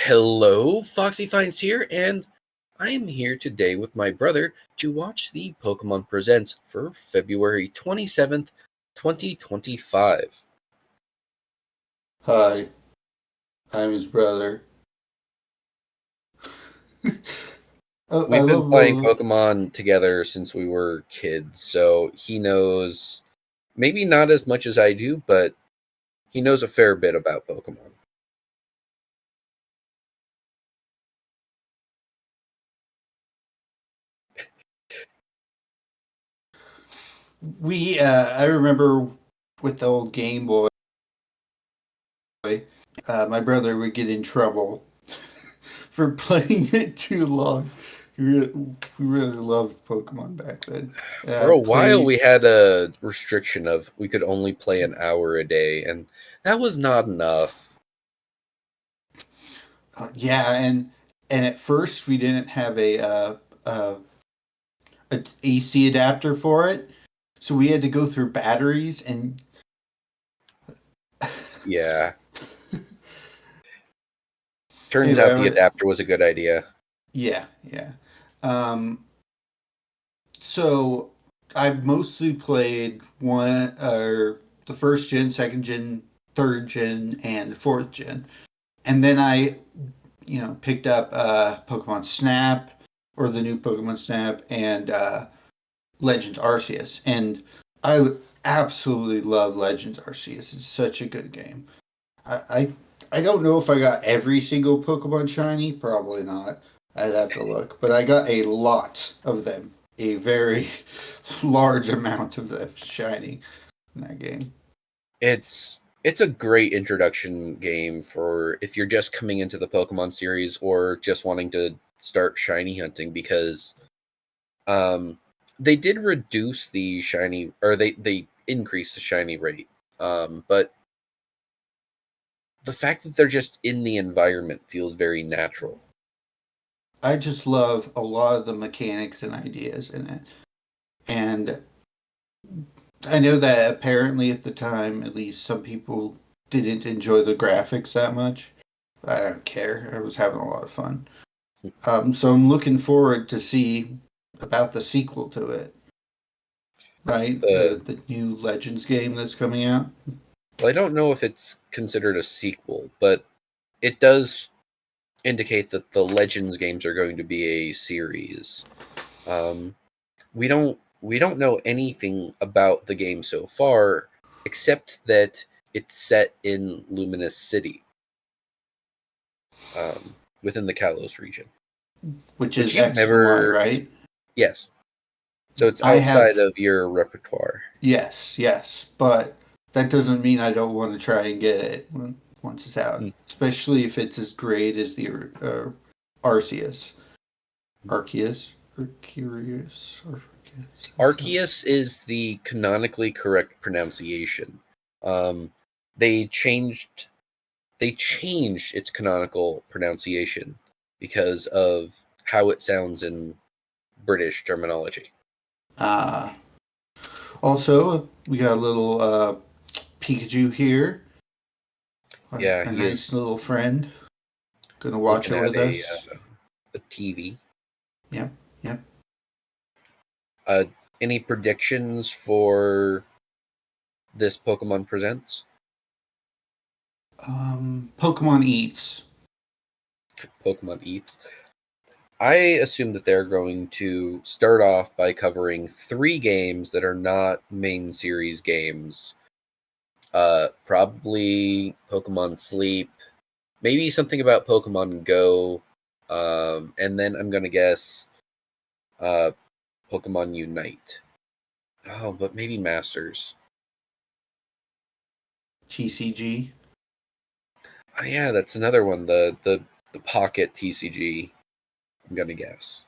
Hello, Foxy Finds here, and I am here today with my brother to watch the Pokemon Presents for February 27th, 2025. Hi, I'm his brother. I We've been love playing little. Pokemon together since we were kids, so he knows maybe not as much as I do, but he knows a fair bit about Pokemon. I remember with the old Game Boy, my brother would get in trouble for playing it too long. We really loved Pokemon back then. For a while, Played, we had a restriction of we could only play an hour a day, and that was not enough. yeah, and at first we didn't have a AC adapter for it, so we had to go through batteries and Yeah. Turns anyway, out the adapter was a good idea. yeah. Um, So I've mostly played the first gen, second gen, third gen, and fourth gen, and then I picked up Pokemon Snap or the new Pokemon Snap and Legends Arceus, and I absolutely love Legends Arceus. It's such a good game. I, I I don't know if I got every single Pokemon shiny. Probably not. I'd have to look, but I got a lot of them. A very large amount of them shiny in that game. It's a great introduction game for if you're just coming into the Pokemon series or just wanting to start shiny hunting because um they did reduce the shiny or they increased the shiny rate. But the fact that they're just in the environment feels very natural. I just love a lot of the mechanics and ideas in it. And I know that apparently at the time, at least some people didn't enjoy the graphics that much. But I don't care. I was having a lot of fun. So I'm looking forward to see about the sequel to it. Right? The The new Legends game that's coming out. Well, I don't know if it's considered a sequel, but it does indicate that the Legends games are going to be a series. Um, we don't know anything about the game so far, except that it's set in Luminous City, within the Kalos region, Which which is you've X and Y, never. right? Yes, so it's I outside have of your repertoire. yes, but that doesn't mean I don't want to try and get it once it's out, Mm. especially if it's as great as the Arceus, Arceus. Arceus is the canonically correct pronunciation. Um, they changed they changed its canonical pronunciation because of how it sounds in British terminology. Uh, Also, we got a little Pikachu here, Yeah, our he nice is little friend. Gonna watch looking it at with us. a TV. Yep, yep. Uh, any predictions for this Pokemon Presents? Pokemon Eats. Pokemon Eats. I assume that they're going to start off by covering 3 games that are not main series games. Probably Pokemon Sleep, maybe something about Pokemon Go, and then I'm gonna guess uh, Pokemon Unite. Oh, but maybe Masters. TCG. Oh, yeah, that's another one. The Pocket TCG. I'm gonna guess.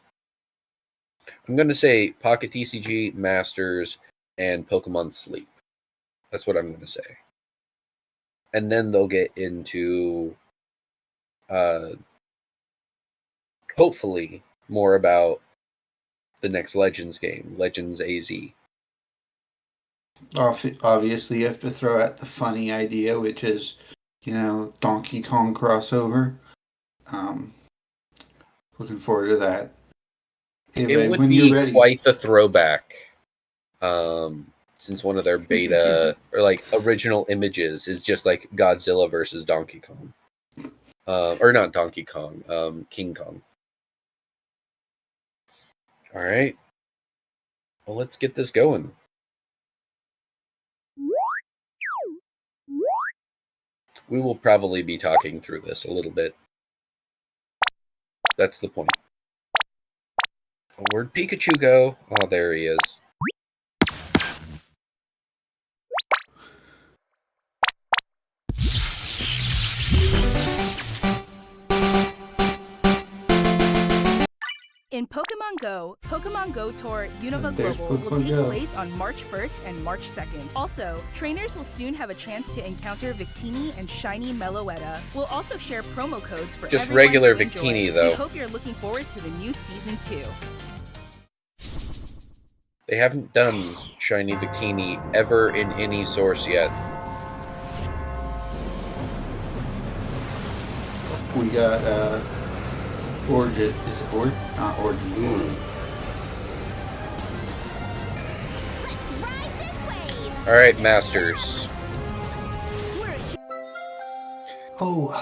I'm gonna say Pocket TCG, Masters, and Pokemon Sleep. That's what I'm gonna say. And then they'll get into uh, hopefully more about the next Legends game, Legends AZ. Obviously, you have to throw out the funny idea, which is, Donkey Kong crossover. Um, Looking forward to that. It would When you're be ready. quite the throwback. Since one of their beta or like original images is just like Godzilla versus Donkey Kong. Or not Donkey Kong, King Kong. All right. Well, let's get this going. We will probably be talking through this a little bit. That's the point. Oh, where'd Pikachu go? Oh, there he is. In Pokemon Go Tour Unova There's Global will Pokemon take Go. place on March 1st and March 2nd. Also, trainers will soon have a chance to encounter Victini and Shiny Meloetta. We'll also share promo codes for Just everyone regular to enjoy. Victini, though. We hope you're looking forward to the new Season 2. They haven't done Shiny Victini ever in any source yet. We got Origin. Is it Origin? Not Origin. All right, Masters. Oh,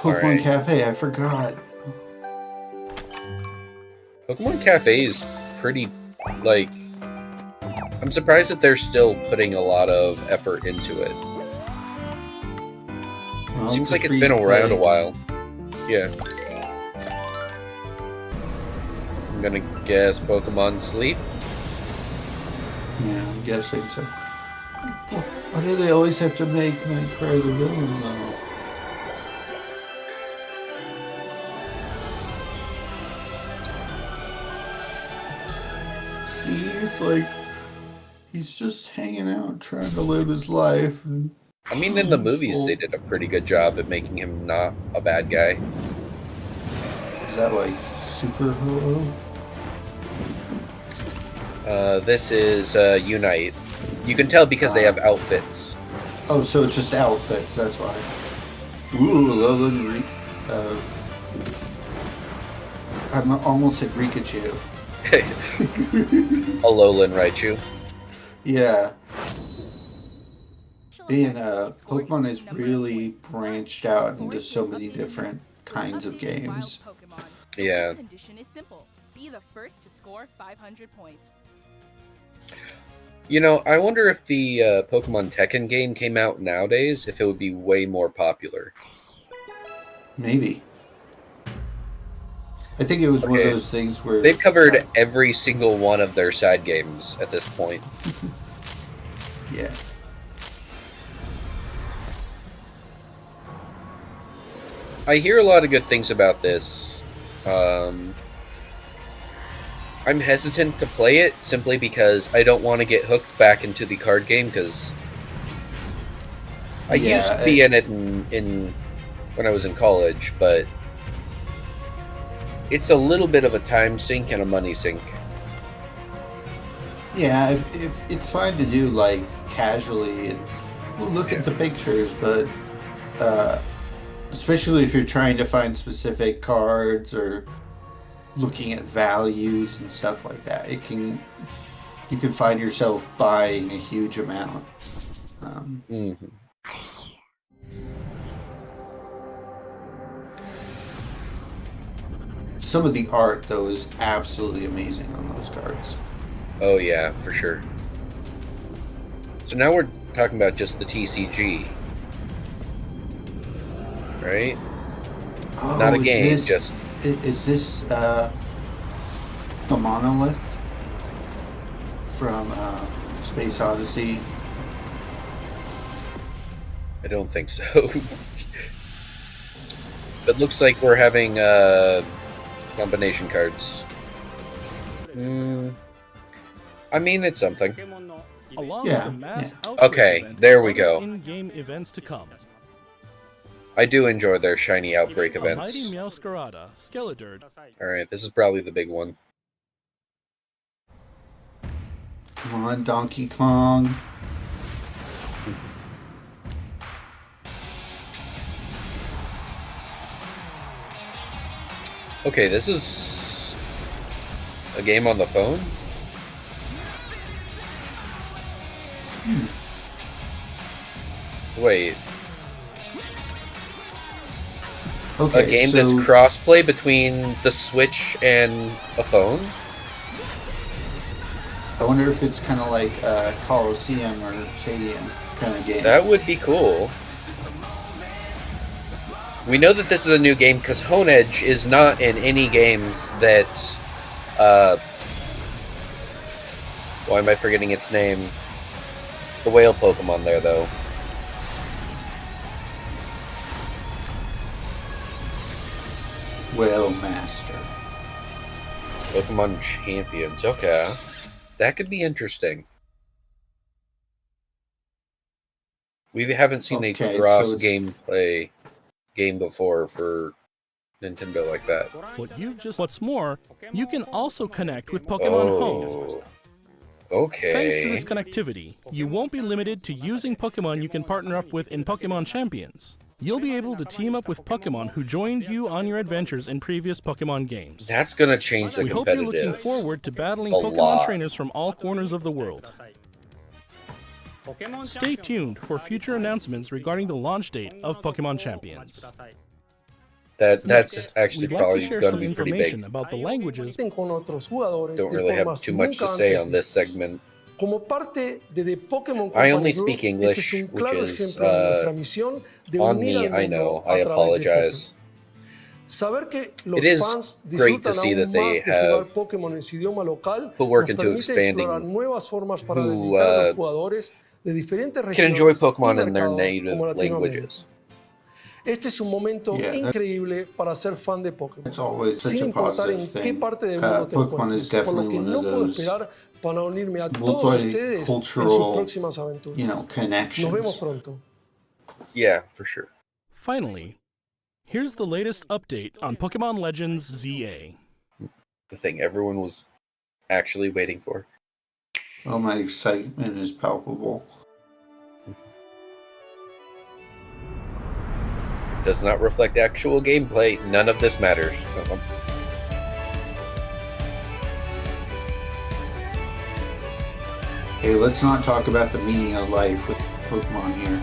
Pokemon right. Cafe. I forgot. Pokemon Cafe is pretty, like... I'm surprised that they're still putting a lot of effort into it. Well, Seems like it's been around a while. Yeah. I'm gonna guess Pokemon Sleep. Yeah, I'm guessing so. Why do they always have to make Nightcrawler the villain, though? See, it's like he's just hanging out, trying to live his life. And I mean, in the movies, they did a pretty good job at making him not a bad guy. Is that like Super Hello? This is Unite. You can tell because they have outfits. Oh, so it's just outfits, that's why. Ooh, Lola. I almost said Rikachu. Alolan Raichu. Yeah. Being Pokemon has really branched out into so many different kinds of games. Yeah. The condition is simple. Be the first to score 500 points. You know, I wonder if the Pokemon Tekken game came out nowadays, if it would be way more popular. Maybe. I think it was one of those things where... They've covered every single one of their side games at this point. Yeah. I hear a lot of good things about this. I'm hesitant to play it simply because I don't want to get hooked back into the card game because I used to be in it in when I was in college, but it's a little bit of a time sink and a money sink. Yeah, if it's fine to do like casually and we'll look at the pictures, but especially if you're trying to find specific cards or looking at values and stuff like that, you can find yourself buying a huge amount. Some of the art, though, is absolutely amazing on those cards. Oh yeah, for sure. So now we're talking about just the TCG, right? Oh, Not a game, just... Is this the monolith from Space Odyssey? I don't think so. It looks like we're having combination cards. I mean, it's something. Yeah. Okay, there we go. In-game events to come. I do enjoy their shiny outbreak events. Mighty Meowscarada, Skeledirge. Alright, this is probably the big one. Come on, Donkey Kong. Okay, this is a game on the phone? Wait, Okay, a game so that's crossplay between the Switch and a phone? I wonder if it's kind of like a Coliseum or Stadium kind of game. That would be cool. We know that this is a new game because Honedge is not in any games that... why am I forgetting its name? The whale Pokemon there, though. Whale Master. Pokemon Champions, okay. That could be interesting. We haven't seen a Okay, cross so it's- gameplay game before for Nintendo like that. What's more, you can also connect with Pokemon Home. Oh, okay. Thanks to this connectivity, you won't be limited to using Pokemon you can partner up with in Pokemon Champions. You'll be able to team up with Pokemon who joined you on your adventures in previous Pokemon games. That's gonna change the We hope you're competitive. looking forward to battling a Pokemon lot. trainers from all corners of the world. Stay tuned for future announcements regarding the launch date of Pokemon Champions. That's actually We'd like probably to share gonna some be pretty information big. about the languages. Don't really have too much to say on this segment. I only speak English, which is on me, I know. I apologize. It is great to see that they have put work into expanding who can enjoy Pokemon in their native languages. Este es un momento Yeah, increíble para ser fan de Pokémon. It's always such Sin a importar positive en qué thing. parte del mundo te Pokemon is encuentres, por lo definitely que one no of puedo those esperar para unirme a todos ustedes en sus multicultural, próximas aventuras. Nos vemos connections. pronto. Yeah, for sure. Finally, here's the latest update on Pokemon Legends ZA. The thing everyone was actually waiting for. Oh, my excitement is palpable. Does not reflect actual gameplay. None of this matters. Hey, let's not talk about the meaning of life with Pokemon here.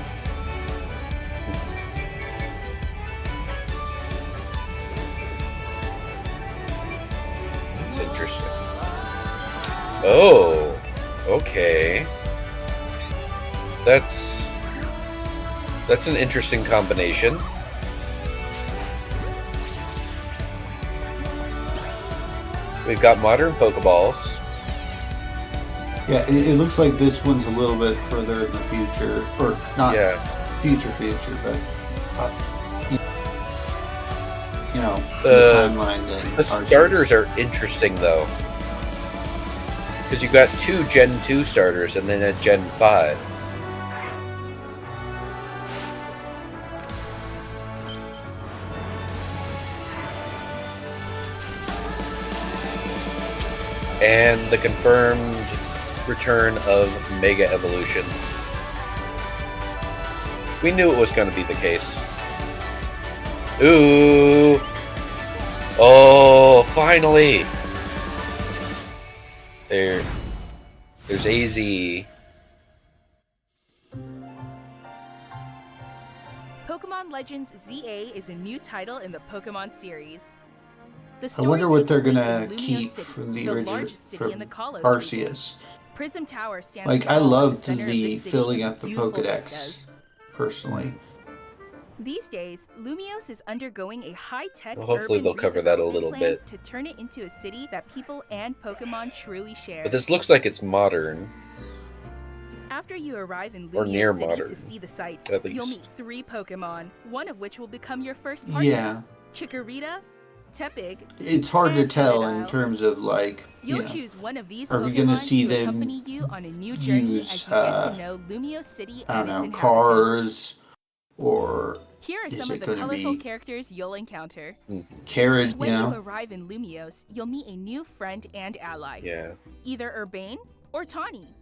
It's interesting. Oh, okay. That's an interesting combination. We've got modern Pokeballs. Yeah, it looks like this one's a little bit further in the future, or not future, but the timeline. The starters are interesting though, because you've got 2 Gen 2 starters and then a Gen 5. And the confirmed return of Mega Evolution. We knew it was going to be the case. Ooh! Oh, finally! There's AZ. Pokemon Legends ZA is a new title in the Pokemon series. The I story wonder what takes they're place gonna in Lumio keep City, from the the original, largest city from in the Kalos region. Arceus. Prism Tower stands Like, I tall in the loved center of the city filling with up the beautiful Pokedex, vistas. personally. These days, Lumios is undergoing a high-tech Well, hopefully urban they'll cover that a redevelopment little plan bit. to turn it into a city that people and Pokemon truly share. But this looks like it's modern. After you arrive in Or Lumio near City modern, to see the sights, at you'll least. meet 3 Pokemon, one of which will become your first partner. Yeah, Chikorita, Tepig. it's hard to and tell in Totodile. terms of, like, You'll choose one of these are we Pokemon gonna see to them accompany you on a new journey use, as you get to know Lumio City I and don't its know, inhabitants. cars, or Here are is some of it the gonna colorful be characters you'll encounter. carriage, When you arrive in Lumios, you'll meet a new friend and ally. Yeah. Either Urbane or Tawny.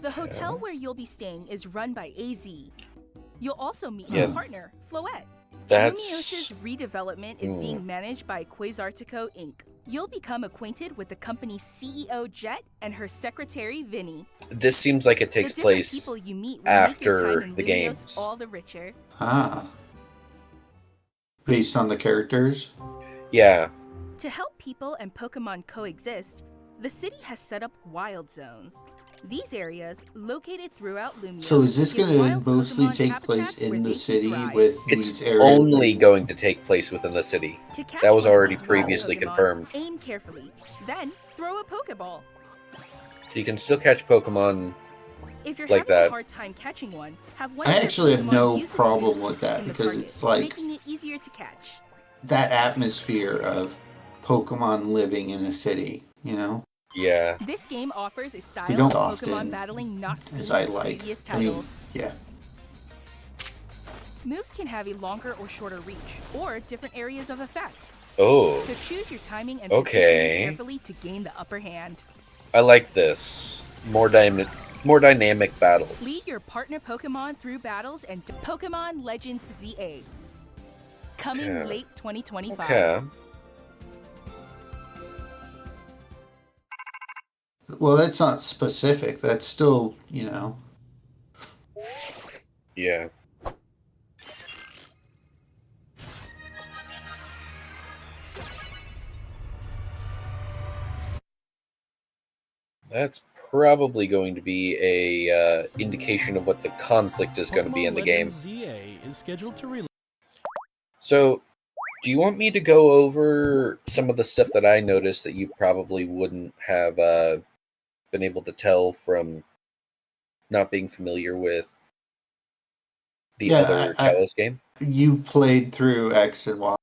The hotel where you'll be staying is run by AZ. You'll also meet his partner, Floette. Lumios's redevelopment is being managed by Quasartico Inc. You'll become acquainted with the company's CEO Jet and her secretary Vinny. This seems like it takes place people you meet will after make your time in the Lumios games. all the richer. Based on the characters? Yeah. To help people and Pokemon coexist, the city has set up wild zones. These areas, located throughout Lumios, So is this going to mostly take place in the city with these areas? It's only going to take place within the city. That was already previously confirmed. Aim carefully, then throw a Pokeball. So you can still catch Pokemon if you're like having that. a hard time catching one, have one I actually have no problem with that because it's like making it easier to catch. That atmosphere of Pokemon living in a city, you know? Yeah. This game offers a style don't of Pokemon often, battling not seen as I in like. previous I mean, titles. yeah. Moves can have a longer or shorter reach, or different areas of effect. Oh. So choose your timing and positioning carefully to gain the upper hand. I like this. More dynamic battles. Lead your partner Pokemon through battles and Pokemon Legends ZA. Coming late 2025. Okay. Well, that's not specific. That's still, you know. Yeah. That's probably going to be a indication of what the conflict is going to be in the game. ZA is scheduled to release. So, do you want me to go over some of the stuff that I noticed that you probably wouldn't have been able to tell from not being familiar with the other Kalos game? You played through X and Y.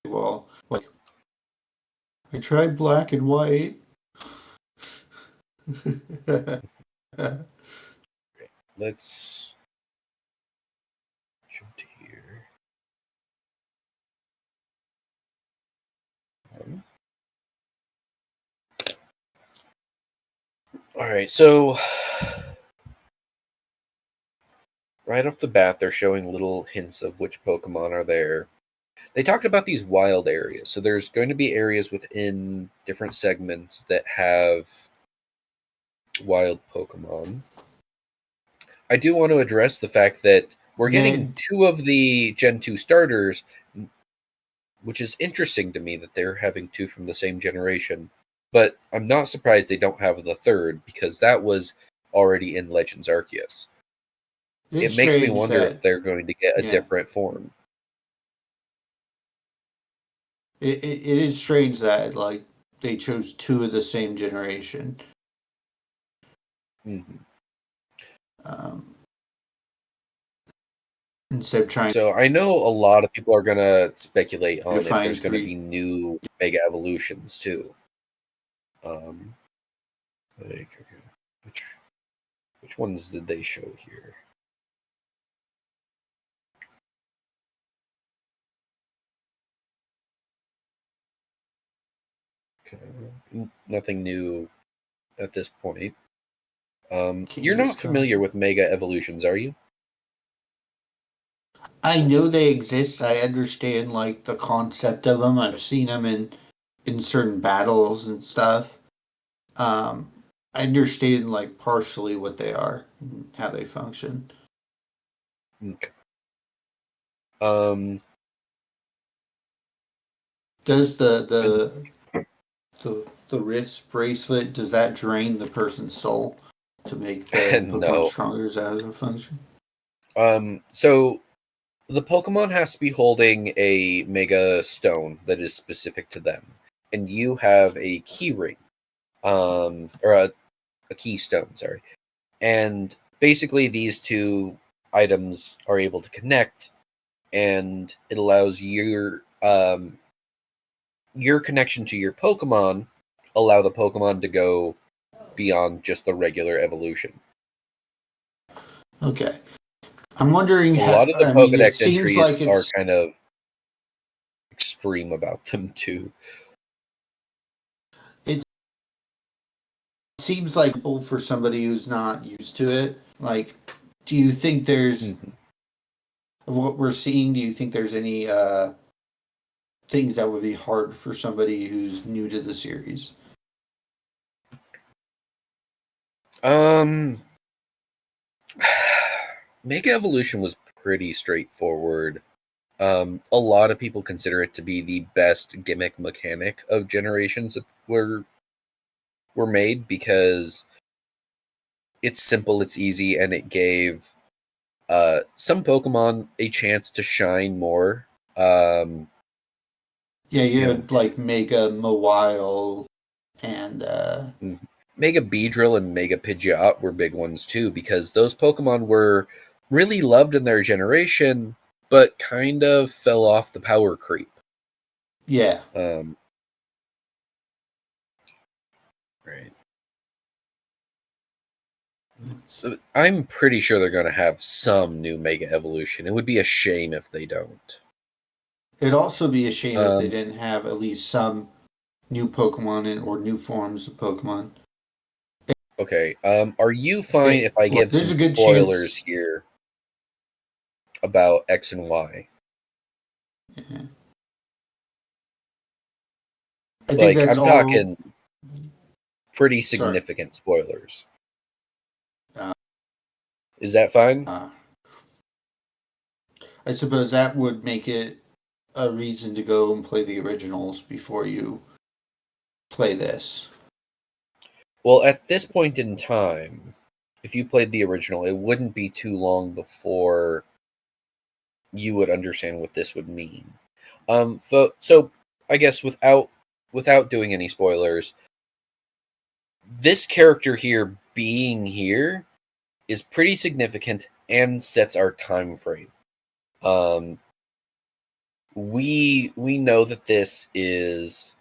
Well, like, I tried black and white. Let's jump to here. All right, so right off the bat, they're showing little hints of which Pokemon are there. They talked about these wild areas. So there's going to be areas within different segments that have wild Pokemon. I do want to address the fact that we're getting 2 of the Gen 2 starters, which is interesting to me that they're having 2 from the same generation. But I'm not surprised they don't have the 3rd, because that was already in Legends Arceus. It makes me wonder if they're going to get a different form. It is strange that, like, they chose 2 of the same generation. Mm-hmm. Instead of trying. So I know a lot of people are going to speculate on if there's going to be new Mega Evolutions too. Which ones did they show here? Okay. Nothing new at this point. You're not familiar with Mega Evolutions, are you? I know they exist. I understand, like, the concept of them. I've seen them in certain battles and stuff. I understand, like, partially what they are and how they function. Okay. Does the wrist bracelet, does that drain the person's soul to make the Pokemon stronger? Is that a function? So the Pokemon has to be holding a Mega Stone that is specific to them, and you have a key ring, or a keystone, sorry. And basically these 2 items are able to connect, and it allows your connection to your Pokemon allow the Pokemon to go beyond just the regular evolution. Okay. I'm wondering a lot of the Pokedex entries are kind of extreme about them too. It seems like for somebody who's not used to it, like, do you think there's of what we're seeing, do you think there's any things that would be hard for somebody who's new to the series? Mega Evolution was pretty straightforward. A lot of people consider it to be the best gimmick mechanic of generations that were made because it's simple, it's easy, and it gave some Pokemon a chance to shine more. Yeah, you had like Mega Mawile and Mega Beedrill and Mega Pidgeot were big ones too, because those Pokemon were really loved in their generation, but kind of fell off the power creep. yeah. Right. So I'm pretty sure they're going to have some new Mega Evolution. It would be a shame if they don't. It'd also be a shame if they didn't have at least some new Pokemon or new forms of Pokemon. Okay. Are you fine if I give there's some a good spoilers chance here about X and Y? Yeah. I think that's I'm talking pretty significant spoilers. Is that fine? I suppose that would make it a reason to go and play the originals before you play this. Well, at this point in time, if you played the original, it wouldn't be too long before you would understand what this would mean. So I guess without doing any spoilers, this character here being here is pretty significant and sets our time frame. We know that this is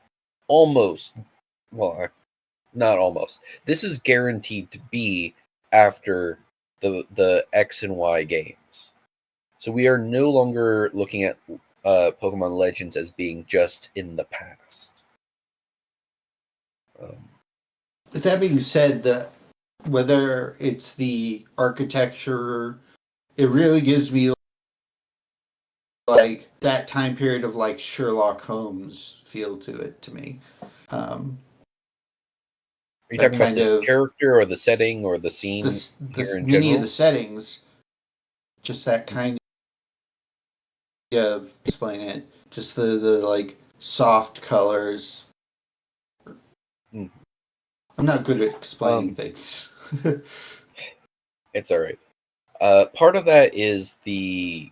almost, well, not almost. This is guaranteed to be after the X and Y games. So we are no longer looking at Pokemon Legends as being just in the past. With that being said, whether it's the architecture, it really gives me like that time period of like Sherlock Holmes feel to it to me. Are you talking about this character or the setting or the scene here in many general? of the settings, just that kind of explain it. Just the like soft colors. I'm not good at explaining things. It's all right. Part of that is the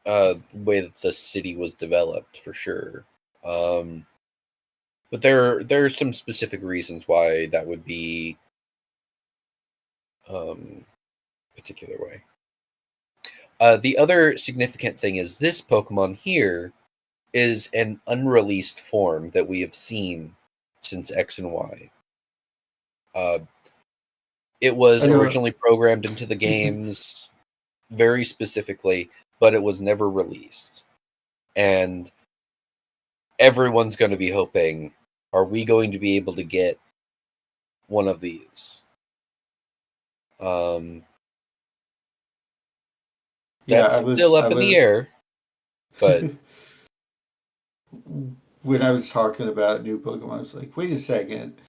way that the city was developed, for sure. But there are some specific reasons why that would be particular way. The other significant thing is this Pokemon here is an unreleased form that we have seen since X and Y. It was originally programmed into the games very specifically, but it was never released. And everyone's going to be hoping, are we going to be able to get one of these? That's still up in the air, but when I was talking about new Pokemon, I was like, wait a second,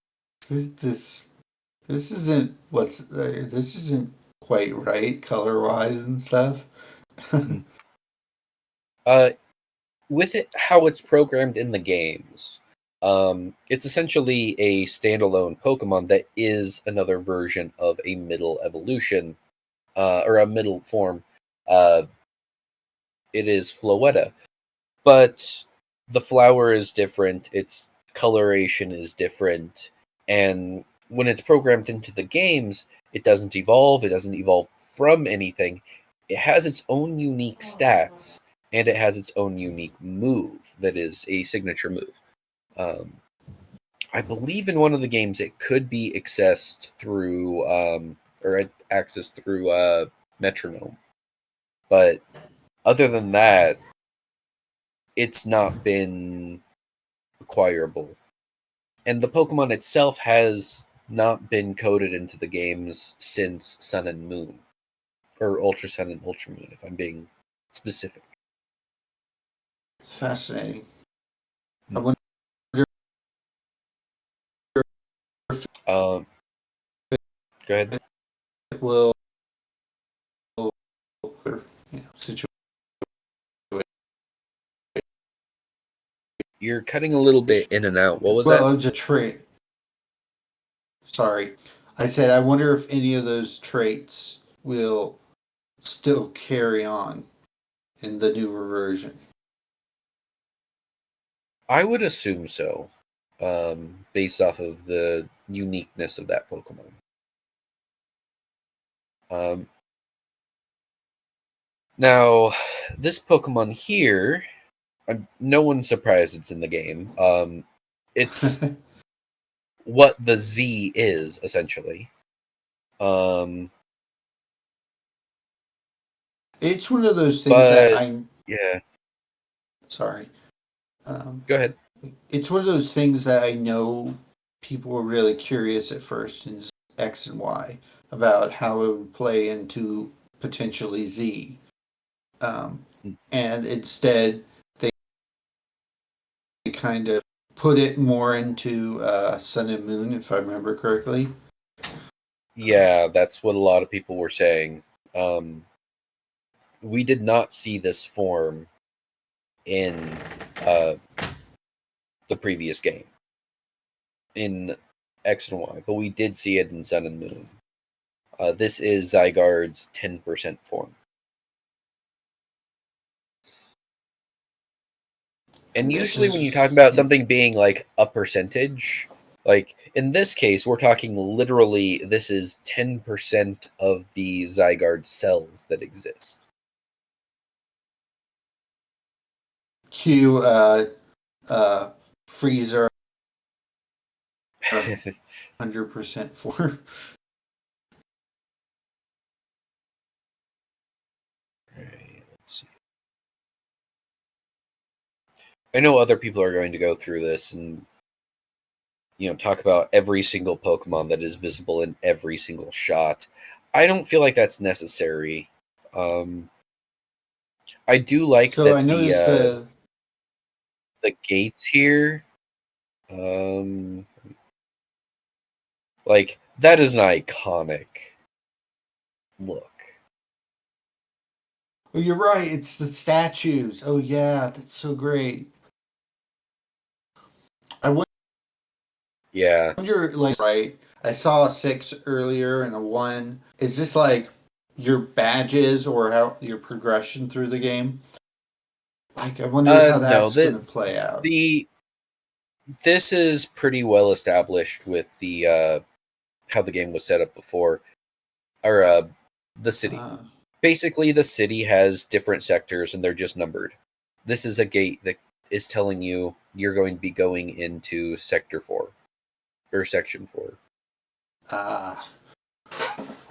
this isn't this isn't quite right color wise and stuff. With it, how it's programmed in the games, it's essentially a standalone Pokemon that is another version of a middle evolution, or a middle form. It is Floetta, but the flower is different, its coloration is different, and when it's programmed into the games, it doesn't evolve from anything. It has its own unique stats, and it has its own unique move that is a signature move. I believe in one of the games it could be accessed through metronome, but other than that, it's not been acquirable. And the Pokemon itself has not been coded into the games since Sun and Moon. or Ultra Sun and Ultra Moon, if I'm being specific. It's fascinating. I wonder Go ahead. if it will, situation. You're cutting a little bit in and out. What was Well, that? it was a trait. Sorry. I said, I wonder if any of those traits will still carry on in the newer version. I would assume so, based off of the uniqueness of that Pokemon. Now, this Pokemon here, no one's surprised it's in the game. It's what the Z is, essentially. It's one of those things that yeah. Sorry. Go ahead. It's one of those things that I know people were really curious at first in X and Y about how it would play into potentially Z. And instead, they kind of put it more into Sun and Moon, if I remember correctly. Yeah, that's what a lot of people were saying. We did not see this form in the previous game, in X and Y, but we did see it in Sun and Moon. This is Zygarde's 10% form. And usually when you talk about something being like a percentage, like in this case, we're talking literally this is 10% of the Zygarde cells that exist. Cue Freezer 100% form. Right, let's see. I know other people are going to go through this and talk about every single Pokemon that is visible in every single shot. I don't feel like that's necessary. I do like So that I noticed the gates here. Like that is an iconic look. Oh, you're right. It's the statues. Oh, yeah. That's so great. I Yeah. wonder, like, right? I saw a 6 earlier and a 1. Is this like your badges or how your progression through the game? Like, I wonder how No, that's going to play out. This is pretty well established with the how the game was set up before, or the city. Basically, the city has different sectors and they're just numbered. This is a gate that is telling you you're going to be going into Sector 4 or Section 4.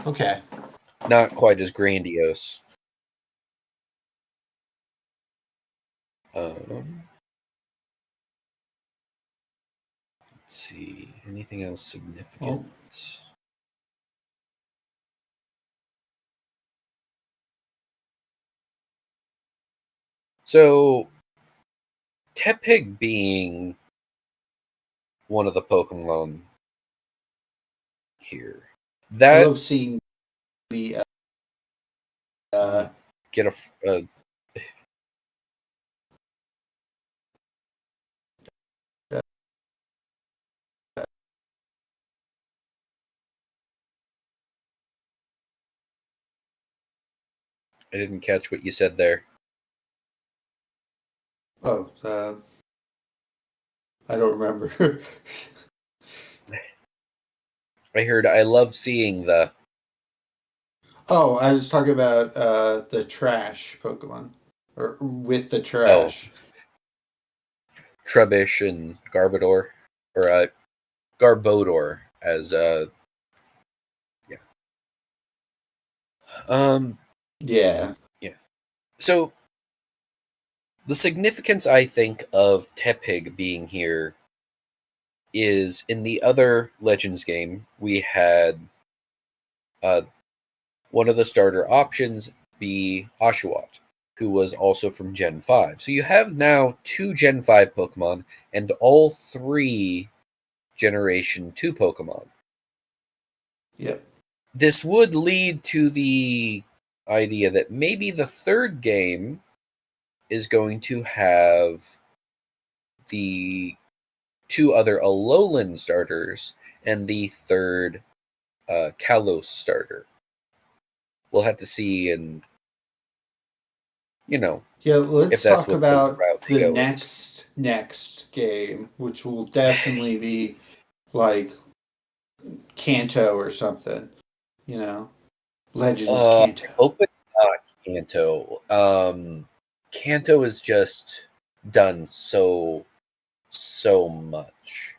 Okay. Not quite as grandiose. Let's see. Anything else significant? So, Tepig being one of the Pokemon here. I love seeing the get a I didn't catch what you said there. Oh, I don't remember. I heard I love seeing the. Oh, I was talking about the trash Pokemon, or with the trash. Trubbish and Garbodor, or Garbodor as yeah. Yeah. Yeah. So the significance, I think, of Tepig being here is in the other Legends game we had one of the starter options be Oshawott, who was also from Gen 5. So you have now 2 Gen 5 Pokemon and all 3 Generation 2 Pokemon. Yep. This would lead to the idea that maybe the third game is going to have the 2 other Alolan starters and the third Kalos starter. We'll have to see, and Yeah, if let's that's talk what the about route they the go with. next game, which will definitely be like Kanto or something. Legends Kanto. Open Kanto. Kanto is just done so much.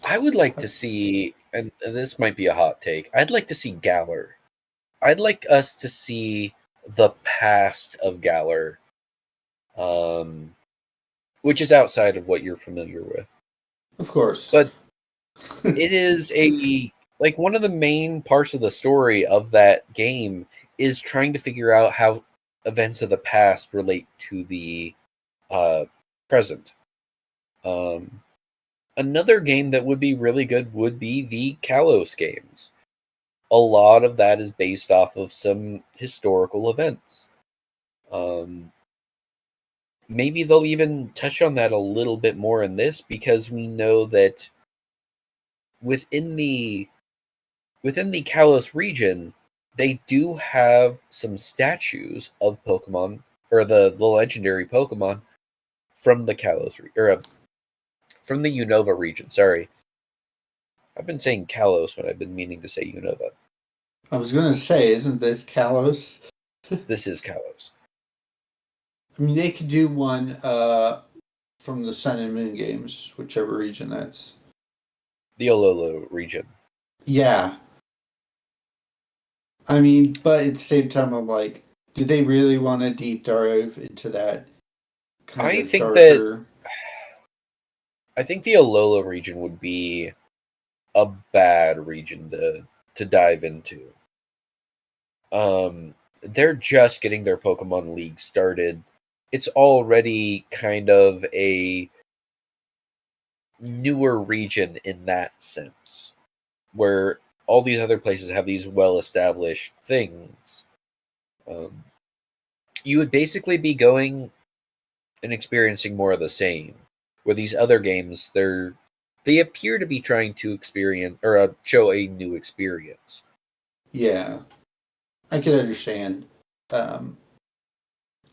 I would like to see, and this might be a hot take, I'd like to see Galar. I'd like us to see the past of Galar, which is outside of what you're familiar with. Of course. But it is one of the main parts of the story of that game is trying to figure out how events of the past relate to the present. Another game that would be really good would be the Kalos games. A lot of that is based off of some historical events. Maybe they'll even touch on that a little bit more in this, because we know that within the Kalos region, they do have some statues of Pokemon, or the legendary Pokemon from the Kalos from the Unova region. Sorry, I've been saying Kalos when I've been meaning to say Unova. I was going to say, isn't this Kalos? This is Kalos. I mean, they could do one from the Sun and Moon games, whichever region that's. The Ololo region. Yeah. I mean, but at the same time, I'm like, do they really want to deep dive into that kind of darker? I think the Alola region would be a bad region to dive into. They're just getting their Pokemon League started. It's already kind of a newer region in that sense, where all these other places have these well-established things. You would basically be going and experiencing more of the same, where these other games, they appear to be trying to experience or show a new experience. Yeah, I can understand.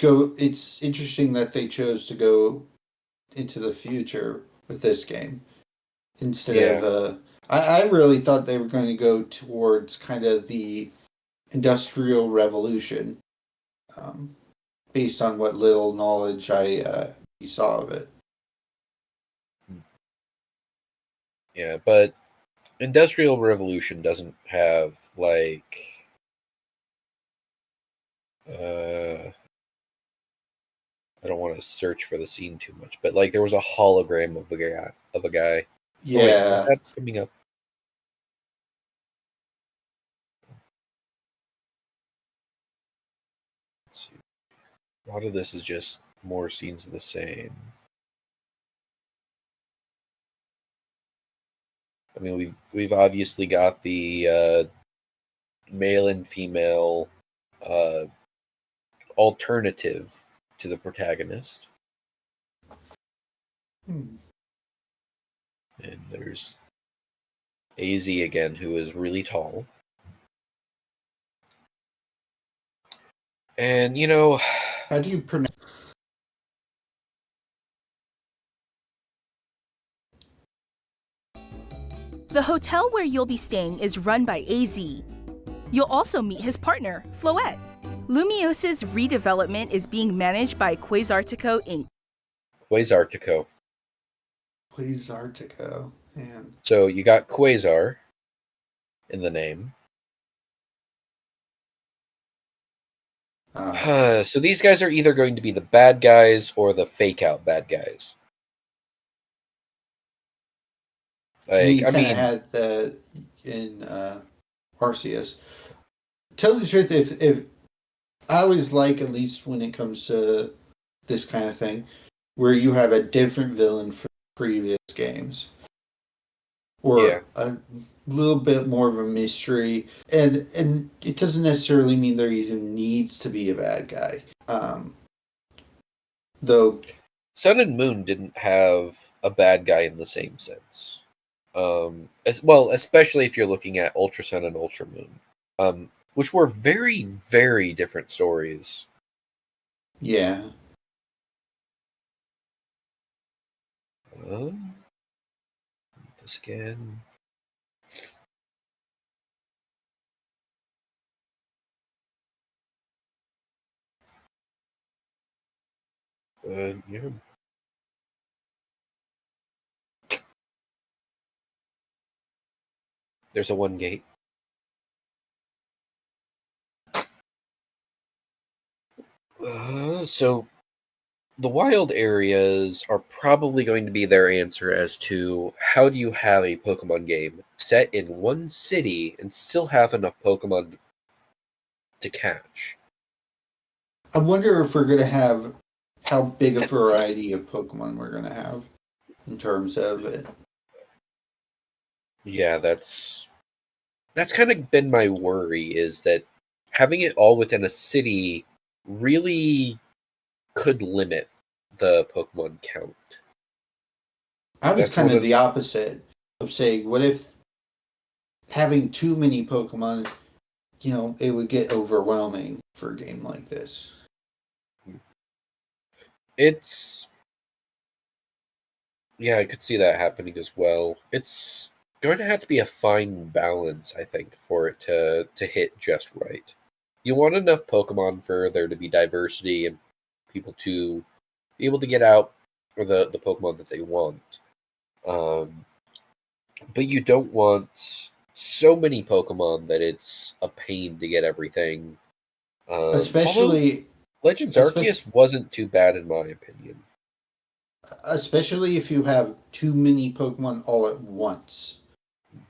It's interesting that they chose to go into the future with this game instead of. I really thought they were going to go towards kind of the Industrial Revolution, based on what little knowledge I saw of it. Yeah, but Industrial Revolution doesn't have I don't want to search for the scene too much, but there was a hologram of a guy. Yeah. Oh, wait, is that coming up? Let's see. A lot of this is just more scenes of the same. I mean, we've obviously got the male and female alternative to the protagonist. And there's AZ again, who is really tall. And, how do you pronounce? The hotel where you'll be staying is run by AZ. You'll also meet his partner, Floette. Lumios's redevelopment is being managed by Quasartico Inc. Quasartico. Quasartico, man. So you got Quasar in the name. So these guys are either going to be the bad guys or the fake out bad guys. You kind of had the in Arceus. Tell you the truth, if I always like, at least when it comes to this kind of thing, where you have a different villain from previous games, Yeah. or a little bit more of a mystery, and it doesn't necessarily mean there even needs to be a bad guy. Though, Sun and Moon didn't have a bad guy in the same sense. As well, especially if you're looking at Ultra Sun and Ultra Moon, which were very, very different stories. yeah. This again. Yeah. There's a 1 gate. So the wild areas are probably going to be their answer as to how do you have a Pokemon game set in one city and still have enough Pokemon to catch. I wonder if we're going to have how big a variety of Pokemon we're going to have in terms of it. Yeah, that's kind of been my worry, is that having it all within a city really could limit the Pokemon count. I was That's kind one of of the opposite of saying, what if having too many Pokemon, it would get overwhelming for a game like this. it's yeah, I could see that happening as well. It's going to have to be a fine balance, I think, for it to hit just right. You want enough Pokemon for there to be diversity and people to be able to get out or the Pokemon that they want. Um, but you don't want so many Pokemon that it's a pain to get everything. Although Especially, Legends especially, Arceus wasn't too bad in my opinion. especially if you have too many Pokemon all at once.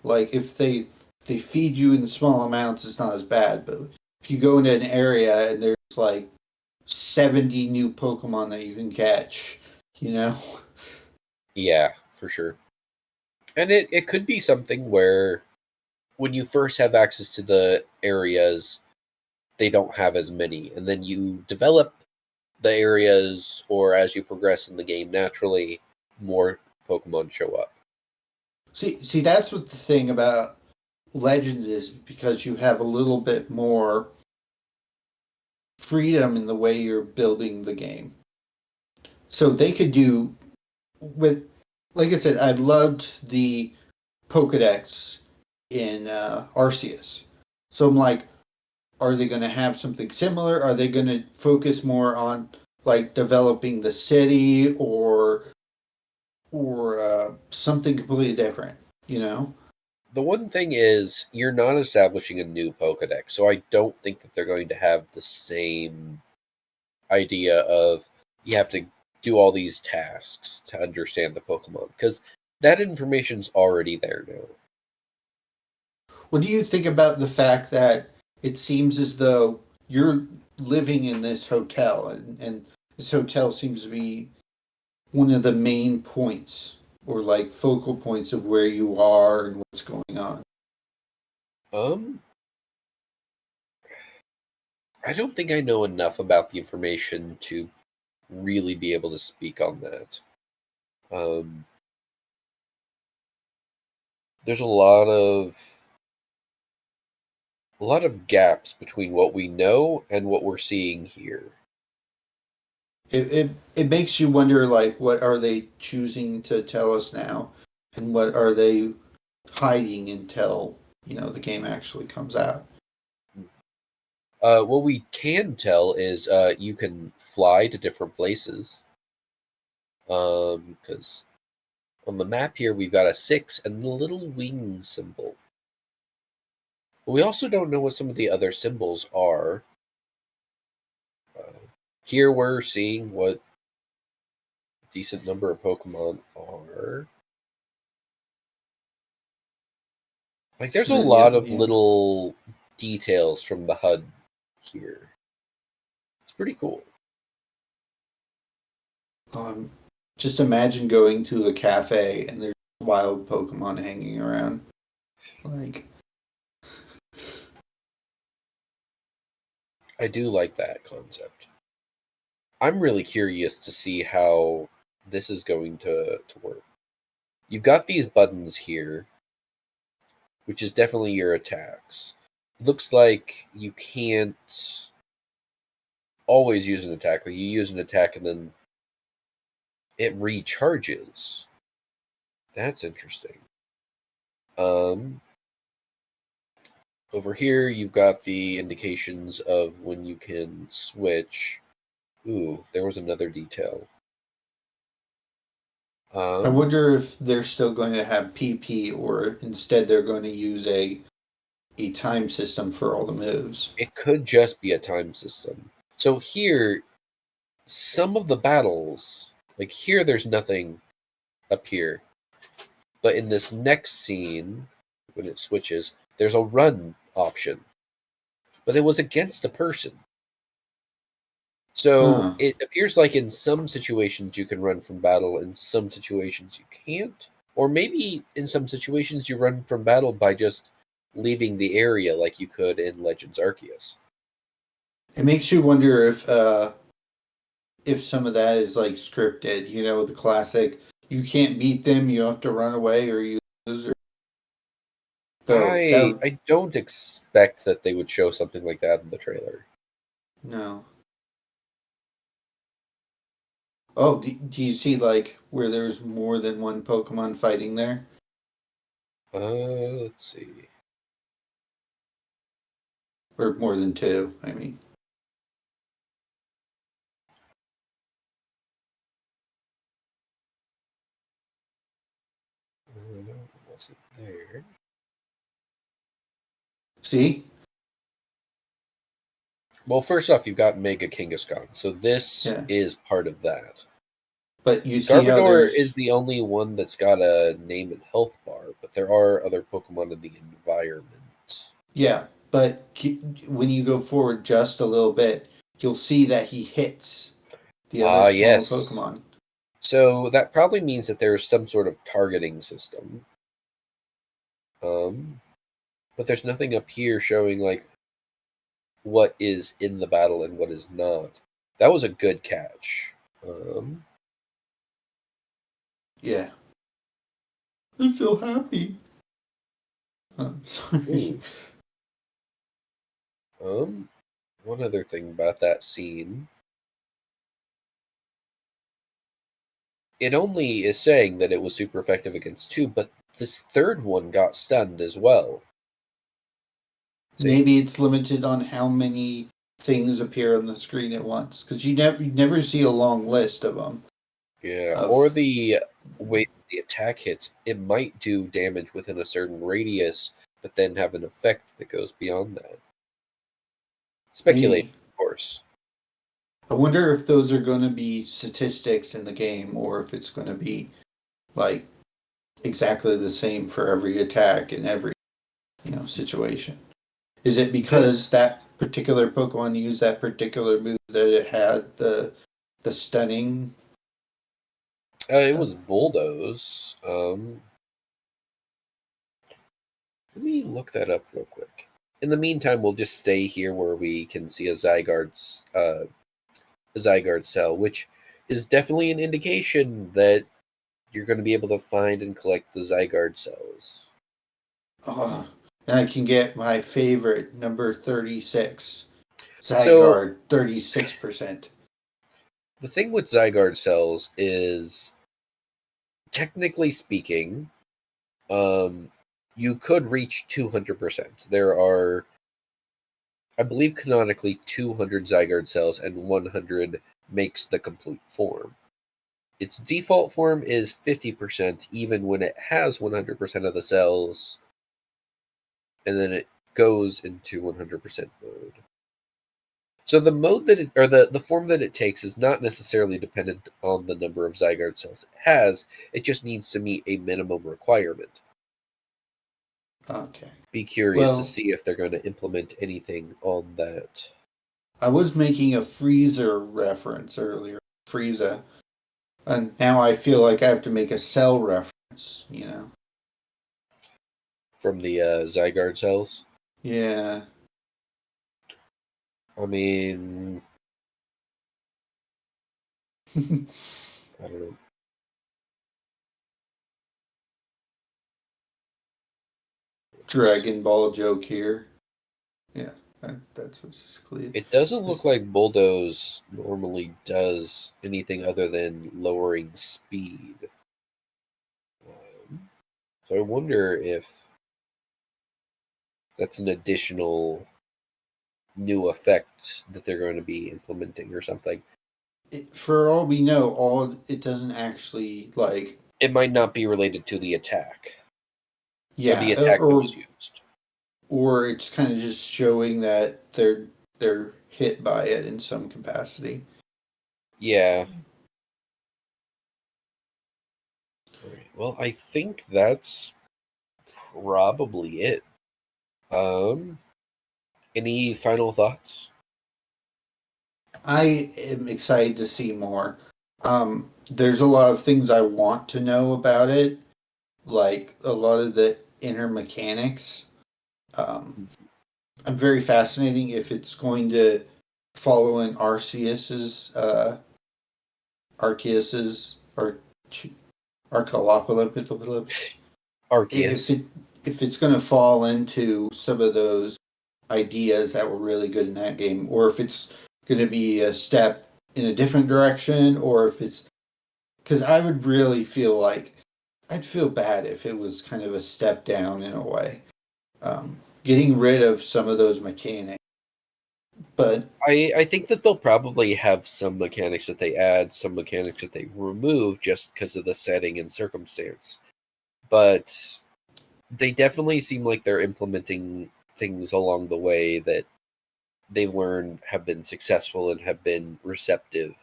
Like if they feed you in small amounts, it's not as bad. But if you go into an area and there's like 70 new Pokemon that you can catch, you know. Yeah, for sure. And it could be something where when you first have access to the areas, they don't have as many. And then you develop the areas, or as you progress in the game naturally, more Pokemon show up. See, that's what the thing about Legends is, because you have a little bit more freedom in the way you're building the game. So they could do with, like I said, I loved the Pokedex in Arceus. So I'm like, are they going to have something similar? Are they going to focus more on like developing the city, or something completely different? You know? The one thing is, you're not establishing a new Pokedex, so I don't think that they're going to have the same idea of you have to do all these tasks to understand the Pokemon, because that information's already there now. What do you think about the fact that it seems as though you're living in this hotel, and this hotel seems to be one of the main points, or like focal points of where you are and what's going on? Um, I don't think I know enough about the information to really be able to speak on that. Um, there's a lot of gaps between what we know and what we're seeing here. It makes you wonder, like, what are they choosing to tell us now, and what are they hiding until the game actually comes out? What we can tell is you can fly to different places. Because on the map here we've got a 6 and the little wing symbol. But we also don't know what some of the other symbols are. Here we're seeing what a decent number of Pokemon are. Like, there's a Then, lot of yeah. little details from the HUD here. It's pretty cool. Just imagine going to a cafe and there's wild Pokemon hanging around. Like, I do like that concept. I'm really curious to see how this is going to work. You've got these buttons here, which is definitely your attacks. Looks like you can't always use an attack. Like, you use an attack and then it recharges. That's interesting. Over here, you've got the indications of when you can switch. Ooh, there was another detail. I wonder if they're still going to have PP or instead they're going to use a time system for all the moves. It could just be a time system. So here, some of the battles, like here, there's nothing up here. But in this next scene, when it switches, there's a run option. But it was against a person. So it appears like in some situations you can run from battle, in some situations you can't. Or maybe in some situations you run from battle by just leaving the area like you could in Legends Arceus. It makes you wonder if some of that is like scripted, you know, the classic you can't beat them, you have to run away or you lose. So I don't expect that they would show something like that in the trailer. No. Oh, do you see like where there's more than one Pokemon fighting there? Let's see. Or more than two, I mean. Wasn't there. See? Well, first off, you've got Mega Kangaskhan, so this is part of that. But you see how Garbodor is the only one that's got a name and health bar, but there are other Pokemon in the environment. Yeah, but when you go forward just a little bit, you'll see that he hits the other small Pokemon. So that probably means that there's some sort of targeting system. But there's nothing up here showing like what is in the battle and what is not. That was a good catch. Yeah. I'm so happy. I'm sorry. One other thing about that scene. It only is saying that it was super effective against two, but this third one got stunned as well. See? Maybe it's limited on how many things appear on the screen at once, because you never see a long list of them. Yeah, or the way the attack hits, it might do damage within a certain radius, but then have an effect that goes beyond that. Speculate, of course. I wonder if those are going to be statistics in the game, or if it's going to be like exactly the same for every attack in every situation. Is it because that particular Pokemon used that particular move that it had the stunning? It was Bulldoze. Let me look that up real quick. In the meantime, we'll just stay here where we can see a Zygarde cell, which is definitely an indication that you're going to be able to find and collect the Zygarde cells. Oh, and I can get my favorite number 36. Zygarde, 36%. The thing with Zygarde cells is, technically speaking, you could reach 200%. There are, I believe, canonically 200 Zygarde cells, and 100 makes the complete form. Its default form is 50%, even when it has 100% of the cells, and then it goes into 100% mode. So the mode that the form that it takes is not necessarily dependent on the number of Zygarde cells it has. It just needs to meet a minimum requirement. Okay. Be curious to Well, see if they're going to implement anything on that. I was making a freezer reference earlier, Frieza, and now I feel like I have to make a cell reference, you know? From the Zygarde cells. Yeah. I mean, I don't know. Dragon Ball joke here. Yeah, that's what's clear. It doesn't look like Bulldoze normally does anything other than lowering speed. So I wonder if that's an additional new effect that they're going to be implementing or something. For all we know, it doesn't actually like. It might not be related to the attack. Yeah, Or the attack that was used. Or it's kind of just showing that they're hit by it in some capacity. Yeah. All right. Well, I think that's probably it. Any final thoughts? I am excited to see more. There's a lot of things I want to know about it, like a lot of the inner mechanics. I'm very fascinating if it's going to follow in Arceus's or Archaeopteryx. If Arceus. it's going to fall into some of those ideas that were really good in that game, or if it's going to be a step in a different direction, or if it's because I would really feel like I'd feel bad if it was kind of a step down in a way, getting rid of some of those mechanics. But I think that they'll probably have some mechanics that they add, some mechanics that they remove just because of the setting and circumstance. But they definitely seem like they're implementing things along the way that they've learned have been successful and have been receptive.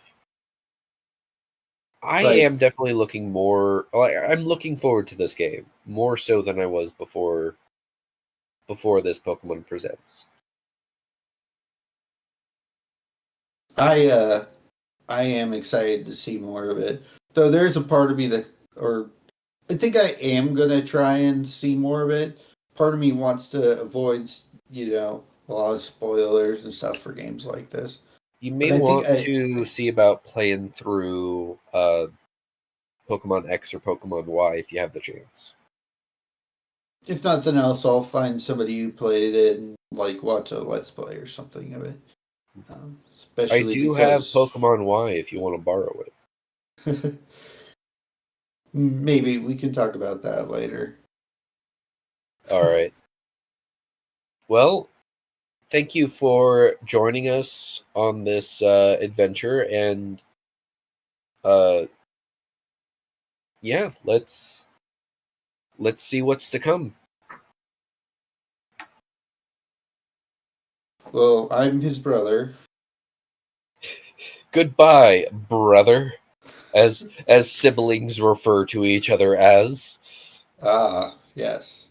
I like am definitely looking more. I'm looking forward to this game more so than I was before this Pokemon Presents. I am excited to see more of it. Though there's a part of me or I think I am gonna try and see more of it. Part of me wants to avoid, a lot of spoilers and stuff for games like this. You But may I think want to see about playing through Pokemon X or Pokemon Y if you have the chance. if nothing else, I'll find somebody who played it and like watch a let's play or something of it. I Especially do have because Pokemon Y if you want to borrow it. maybe we can talk about that later. All right. Well, thank you for joining us on this adventure, and yeah, let's see what's to come. Well, I'm his brother. Goodbye, brother, as siblings refer to each other as. Ah, yes.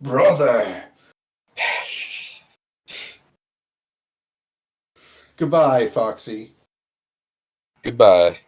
Brother! Goodbye, Foxy. Goodbye.